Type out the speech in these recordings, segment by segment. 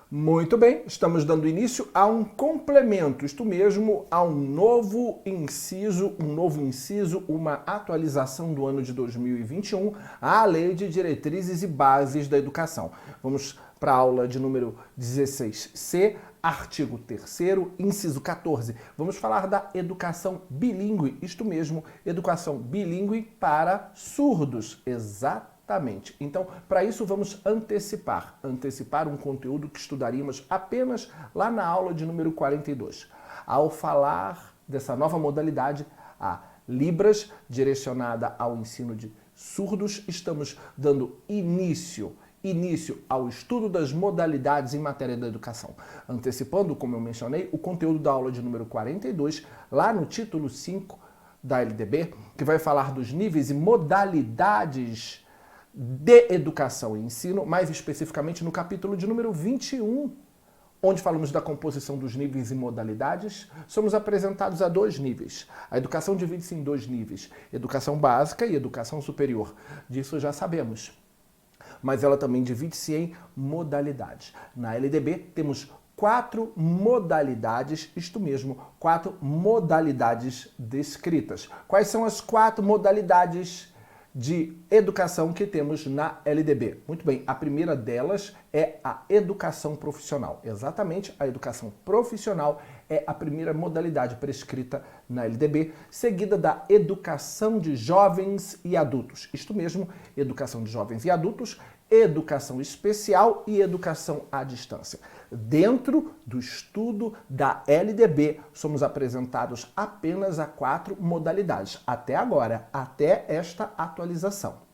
Muito bem, estamos dando início a um complemento, isto mesmo, a um novo inciso, uma atualização do ano de 2021 à Lei de Diretrizes e Bases da Educação. Vamos para a aula de número 16C, artigo 3º, inciso 14. Vamos falar da educação bilíngue, isto mesmo, educação bilíngue para surdos, exatamente. Então, para isso vamos antecipar um conteúdo que estudaríamos apenas lá na aula de número 42. Ao falar dessa nova modalidade, a Libras, direcionada ao ensino de surdos, estamos dando início ao estudo das modalidades em matéria da educação. Antecipando, como eu mencionei, o conteúdo da aula de número 42, lá no título 5 da LDB, que vai falar dos níveis e modalidades de educação e ensino, mais especificamente no capítulo de número 21, onde falamos da composição dos níveis e modalidades. Somos apresentados a dois níveis. A educação divide-se em dois níveis, educação básica e educação superior. Disso já sabemos. Mas ela também divide-se em modalidades. Na LDB temos 4 modalidades, isto mesmo, 4 modalidades descritas. Quais são as 4 modalidades de educação que temos na LDB? Muito bem, a primeira delas é a educação profissional. Exatamente, a educação profissional é a primeira modalidade prescrita na LDB, seguida da educação de jovens e adultos. Isto mesmo, educação de jovens e adultos, educação especial e educação à distância. Dentro do estudo da LDB, somos apresentados apenas a 4 modalidades, até agora, até esta atualização.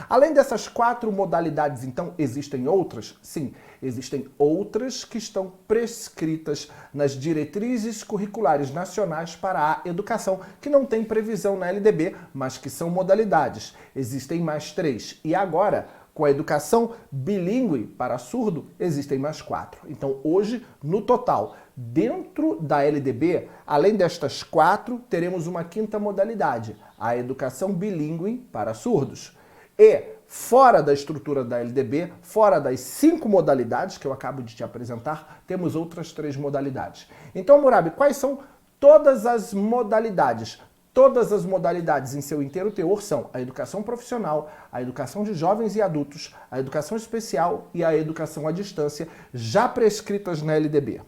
Além dessas 4 modalidades, então, existem outras? Sim, existem outras que estão prescritas nas diretrizes curriculares nacionais para a educação, que não tem previsão na LDB, mas que são modalidades. Existem mais 3. E agora, com a educação bilíngue para surdo, existem mais 4. Então, hoje, no total, dentro da LDB, além destas 4, teremos uma 5ª modalidade, a educação bilíngue para surdos. E, fora da estrutura da LDB, fora das 5 modalidades que eu acabo de te apresentar, temos outras 3 modalidades. Então, Murabi, quais são todas as modalidades? Todas as modalidades em seu inteiro teor são a educação profissional, a educação de jovens e adultos, a educação especial e a educação à distância, já prescritas na LDB.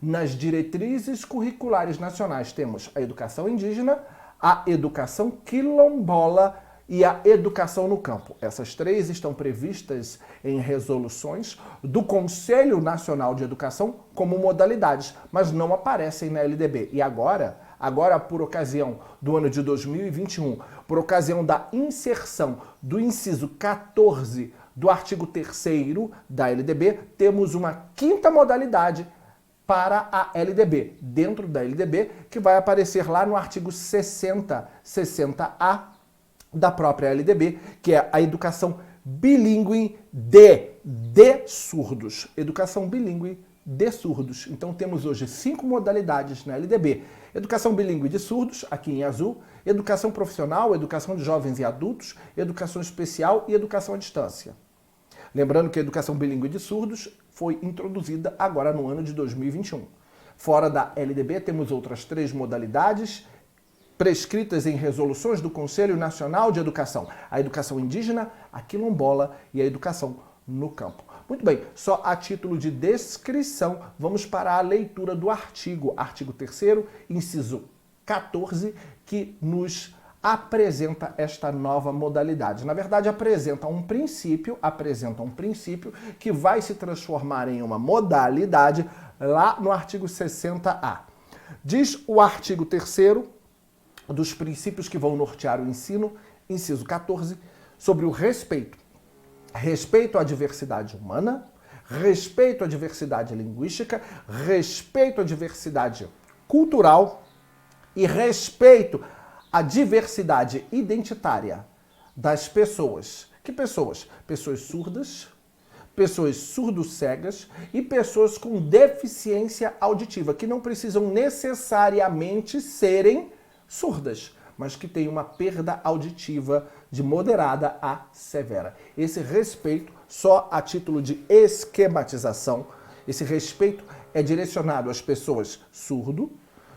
Nas diretrizes curriculares nacionais temos a educação indígena, a educação quilombola e a educação no campo. Essas 3 estão previstas em resoluções do Conselho Nacional de Educação como modalidades, mas não aparecem na LDB. E agora, por ocasião do ano de 2021, por ocasião da inserção do inciso 14 do artigo 3º da LDB, temos uma 5ª modalidade para a LDB, dentro da LDB, que vai aparecer lá no artigo 60A da própria LDB, que é a educação bilíngue de surdos. Educação bilíngue de surdos. Então temos hoje 5 modalidades na LDB. Educação bilíngue de surdos, aqui em azul, educação profissional, educação de jovens e adultos, educação especial e educação à distância. Lembrando que a educação bilíngue de surdos foi introduzida agora no ano de 2021. Fora da LDB temos outras 3 modalidades prescritas em resoluções do Conselho Nacional de Educação: a educação indígena, a quilombola e a educação no campo. Muito bem, só a título de descrição, vamos para a leitura do artigo 3º, inciso 14, que nos apresenta esta nova modalidade. Na verdade, apresenta um princípio que vai se transformar em uma modalidade lá no artigo 60A. Diz o artigo 3º dos princípios que vão nortear o ensino, inciso 14, sobre o respeito. Respeito à diversidade humana, respeito à diversidade linguística, respeito à diversidade cultural e respeito à diversidade identitária das pessoas. Que pessoas? Pessoas surdas, pessoas surdo-cegas e pessoas com deficiência auditiva, que não precisam necessariamente serem surdas, mas que têm uma perda auditiva de moderada a severa. Esse respeito, só a título de esquematização, Esse respeito é direcionado às pessoas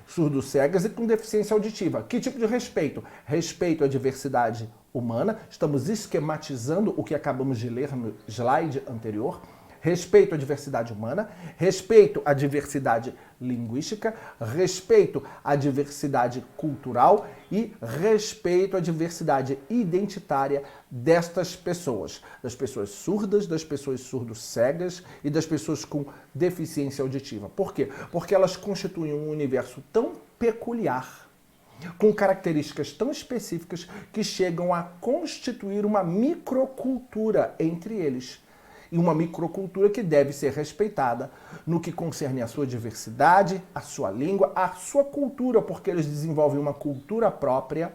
surdo-cegas e com deficiência auditiva. Que tipo de respeito? Respeito à diversidade humana. Estamos esquematizando o que acabamos de ler no slide anterior. Respeito à diversidade humana, respeito à diversidade linguística, respeito à diversidade cultural e respeito à diversidade identitária destas pessoas. Das pessoas surdas, das pessoas surdo-cegas e das pessoas com deficiência auditiva. Por quê? Porque elas constituem um universo tão peculiar, com características tão específicas que chegam a constituir uma microcultura entre eles. E uma microcultura que deve ser respeitada no que concerne à sua diversidade, à sua língua, à sua cultura, porque eles desenvolvem uma cultura própria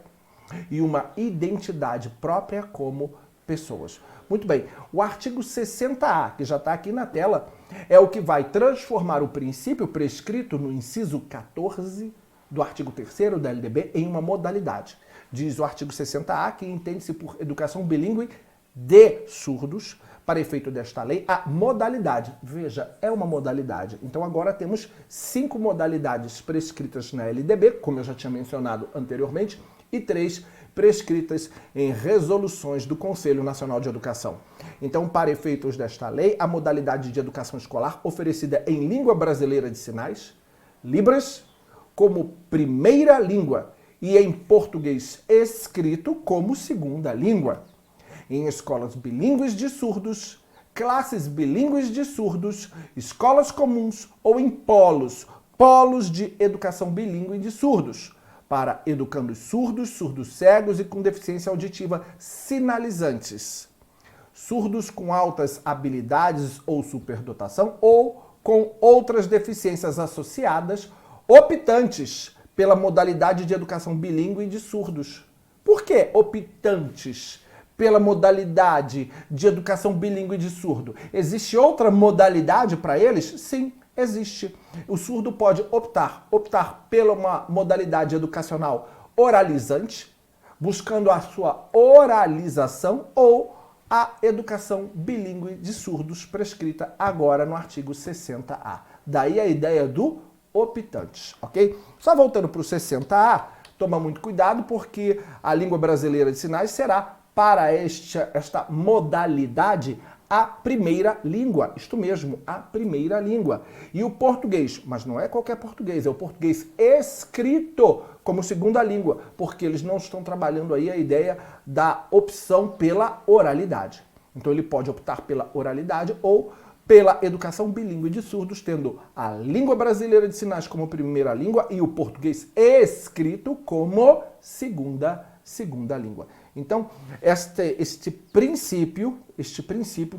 e uma identidade própria como pessoas. Muito bem, o artigo 60A, que já está aqui na tela, é o que vai transformar o princípio prescrito no inciso 14 do artigo 3º da LDB em uma modalidade. Diz o artigo 60A que entende-se por educação bilíngue de surdos, para efeito desta lei, a modalidade. Veja, é uma modalidade. Então agora temos 5 modalidades prescritas na LDB, como eu já tinha mencionado anteriormente, e 3 prescritas em resoluções do Conselho Nacional de Educação. Então, para efeitos desta lei, a modalidade de educação escolar oferecida em língua brasileira de sinais, Libras, como primeira língua e em português escrito como segunda língua. Em escolas bilíngues de surdos, classes bilíngues de surdos, escolas comuns ou em polos de educação bilíngue de surdos, para educandos surdos, surdos-cegos e com deficiência auditiva sinalizantes, surdos com altas habilidades ou superdotação ou com outras deficiências associadas, optantes pela modalidade de educação bilíngue de surdos. Por que optantes pela modalidade de educação bilíngue de surdo? Existe outra modalidade para eles? Sim, existe. O surdo pode optar pela uma modalidade educacional oralizante, buscando a sua oralização, ou a educação bilíngue de surdos prescrita agora no artigo 60A. Daí a ideia do optantes, ok? Só voltando para o 60A, toma muito cuidado porque a língua brasileira de sinais será para esta modalidade a primeira língua, isto mesmo, a primeira língua. E o português, mas não é qualquer português, é o português escrito como segunda língua, porque eles não estão trabalhando aí a ideia da opção pela oralidade. Então ele pode optar pela oralidade ou pela educação bilíngue de surdos, tendo a língua brasileira de sinais como primeira língua e o português escrito como segunda língua. Então, este princípio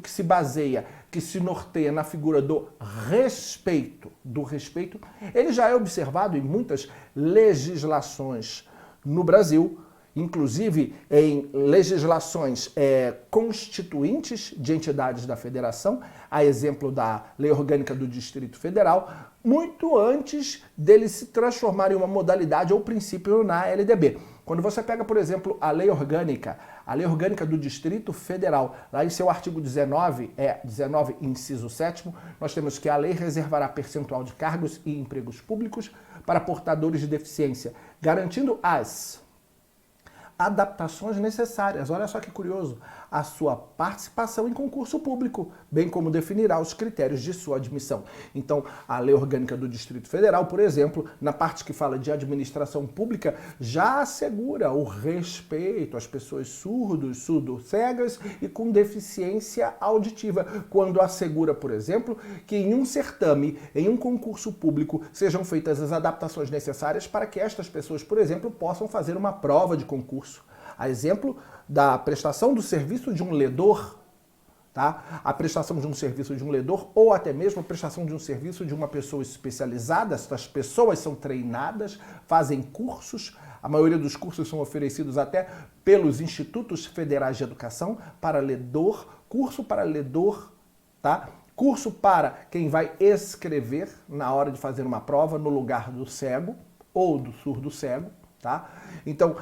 que se baseia, que se norteia na figura do respeito, ele já é observado em muitas legislações no Brasil, inclusive em legislações constituintes de entidades da federação, a exemplo da Lei Orgânica do Distrito Federal, muito antes dele se transformar em uma modalidade ou princípio na LDB. Quando você pega, por exemplo, a Lei Orgânica do Distrito Federal, lá em seu artigo 19, 19, inciso 7º, nós temos que a lei reservará percentual de cargos e empregos públicos para portadores de deficiência, garantindo as adaptações necessárias, olha só que curioso, a sua participação em concurso público, bem como definirá os critérios de sua admissão. Então, a Lei Orgânica do Distrito Federal, por exemplo, na parte que fala de administração pública, já assegura o respeito às pessoas surdo-cegas e com deficiência auditiva, quando assegura, por exemplo, que em um certame, em um concurso público, sejam feitas as adaptações necessárias para que estas pessoas, por exemplo, possam fazer uma prova de concurso. A exemplo da prestação do serviço de um ledor, tá? A prestação de um serviço de um ledor ou até mesmo a prestação de um serviço de uma pessoa especializada. Estas pessoas são treinadas, fazem cursos, a maioria dos cursos são oferecidos até pelos Institutos Federais de Educação para ledor, curso para ledor, tá? Curso para quem vai escrever na hora de fazer uma prova no lugar do cego ou do surdo-cego. Tá? Então,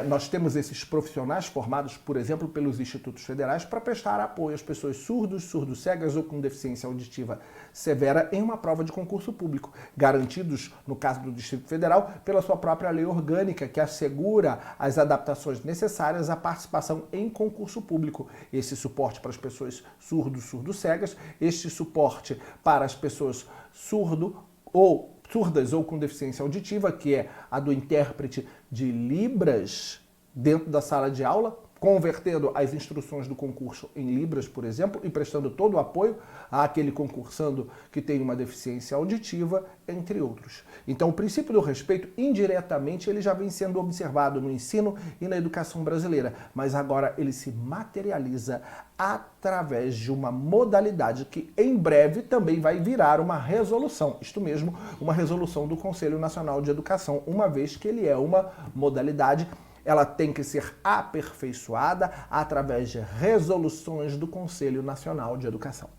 nós temos esses profissionais formados, por exemplo, pelos institutos federais para prestar apoio às pessoas surdos, surdo-cegas ou com deficiência auditiva severa em uma prova de concurso público, garantidos, no caso do Distrito Federal, pela sua própria lei orgânica, que assegura as adaptações necessárias à participação em concurso público. Esse suporte para as pessoas surdos, surdo-cegas, este suporte para as pessoas surdas ou com deficiência auditiva, que é a do intérprete de Libras dentro da sala de aula, convertendo as instruções do concurso em Libras, por exemplo, e prestando todo o apoio àquele concursando que tem uma deficiência auditiva, entre outros. Então, o princípio do respeito, indiretamente, ele já vem sendo observado no ensino e na educação brasileira, mas agora ele se materializa através de uma modalidade que, em breve, também vai virar uma resolução, isto mesmo, uma resolução do Conselho Nacional de Educação, uma vez que ele é uma modalidade. Ela tem que ser aperfeiçoada através de resoluções do Conselho Nacional de Educação.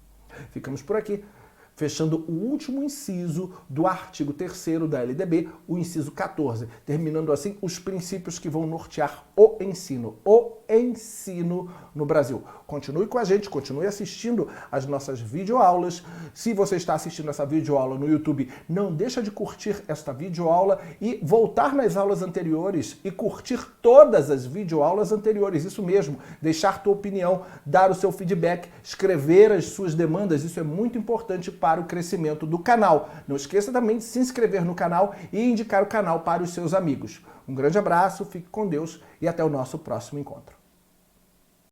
Ficamos por aqui, fechando o último inciso do artigo 3º da LDB, o inciso 14, terminando assim os princípios que vão nortear o ensino no Brasil. Continue com a gente, continue assistindo as nossas videoaulas. Se você está assistindo essa videoaula no YouTube, não deixa de curtir esta videoaula e voltar nas aulas anteriores e curtir todas as videoaulas anteriores. Isso mesmo, deixar tua opinião, dar o seu feedback, escrever as suas demandas. Isso é muito importante para o crescimento do canal. Não esqueça também de se inscrever no canal e indicar o canal para os seus amigos. Um grande abraço, fique com Deus e até o nosso próximo encontro.